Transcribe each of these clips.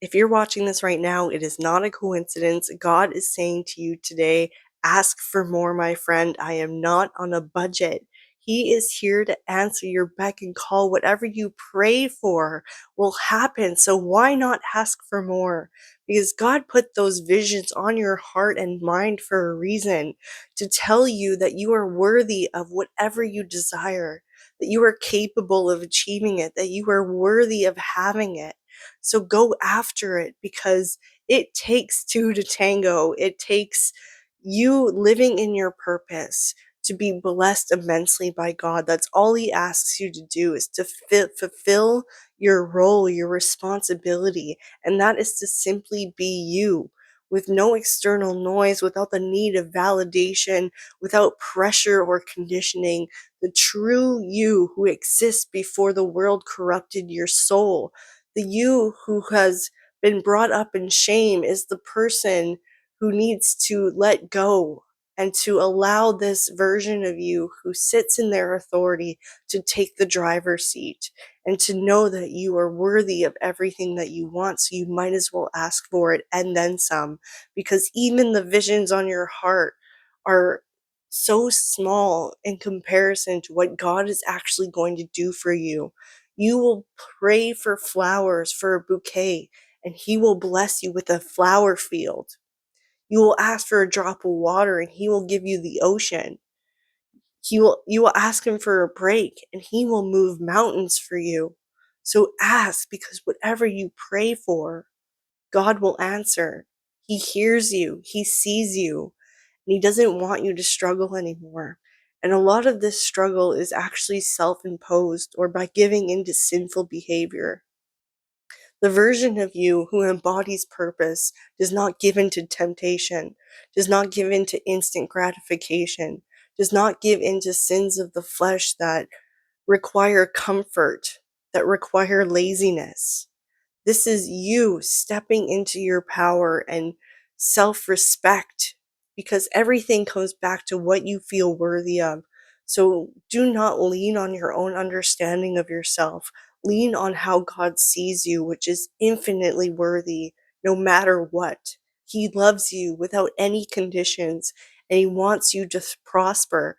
If you're watching this right now, it is not a coincidence. God is saying to you today, ask for more, my friend. I am not on a budget. He is here to answer your beck and call. Whatever you pray for will happen. So why not ask for more? Because God put those visions on your heart and mind for a reason, to tell you that you are worthy of whatever you desire, that you are capable of achieving it, that you are worthy of having it. So go after it, because it takes two to tango. It takes you living in your purpose to be blessed immensely by God. That's all He asks you to do, is to fulfill your role, your responsibility. And that is to simply be you, with no external noise, without the need of validation, without pressure or conditioning. The true you who exists before the world corrupted your soul. The you who has been brought up in shame is the person who needs to let go and to allow this version of you who sits in their authority to take the driver's seat, and to know that you are worthy of everything that you want. So you might as well ask for it and then some, because even the visions on your heart are so small in comparison to what God is actually going to do for you. You will pray for flowers, for a bouquet, and He will bless you with a flower field. You will ask for a drop of water, and He will give you the ocean. You will ask Him for a break, and He will move mountains for you. So ask, because whatever you pray for, God will answer. He hears you, He sees you, and He doesn't want you to struggle anymore. And a lot of this struggle is actually self imposed, or by giving into sinful behavior. The version of you who embodies purpose does not give in to temptation, does not give in to instant gratification, does not give in to sins of the flesh that require comfort, that require laziness. This is you stepping into your power and self respect, because everything comes back to what you feel worthy of. So do not lean on your own understanding of yourself. Lean on how God sees you, which is infinitely worthy no matter what. He loves you without any conditions, and He wants you to prosper.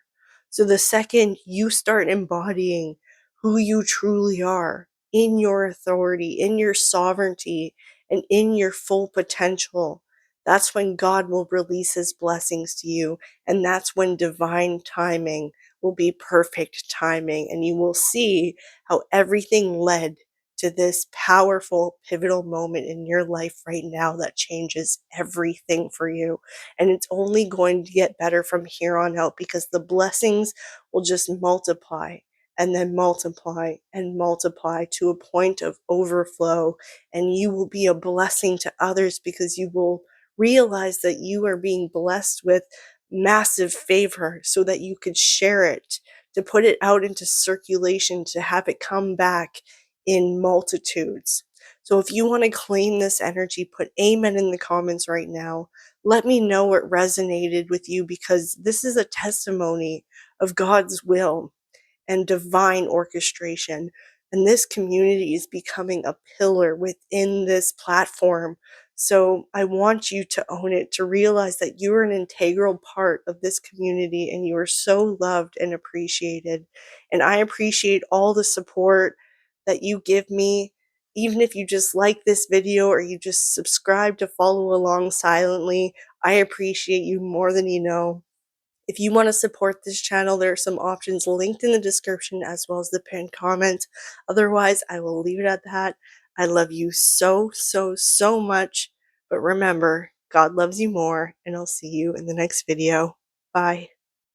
So the second you start embodying who you truly are, in your authority, in your sovereignty, and in your full potential, that's when God will release His blessings to you. And that's when divine timing will be perfect timing. And you will see how everything led to this powerful, pivotal moment in your life right now that changes everything for you. And it's only going to get better from here on out, because the blessings will just multiply and then multiply and multiply to a point of overflow. And you will be a blessing to others, because you will realize that you are being blessed with massive favor, so that you could share it, to put it out into circulation, to have it come back in multitudes. So if you want to claim this energy, put amen in the comments right now. Let me know what resonated with you, because this is a testimony of God's will and divine orchestration. And this community is becoming a pillar within this platform. So I want you to own it, to realize that you are an integral part of this community, and you are so loved and appreciated. And I appreciate all the support that you give me. Even if you just like this video, or you just subscribe to follow along silently, I appreciate you more than you know. If you want to support this channel, there are some options linked in the description, as well as the pinned comment. Otherwise, I will leave it at that. I love you so, so, so much. But remember, God loves you more, and I'll see you in the next video. Bye.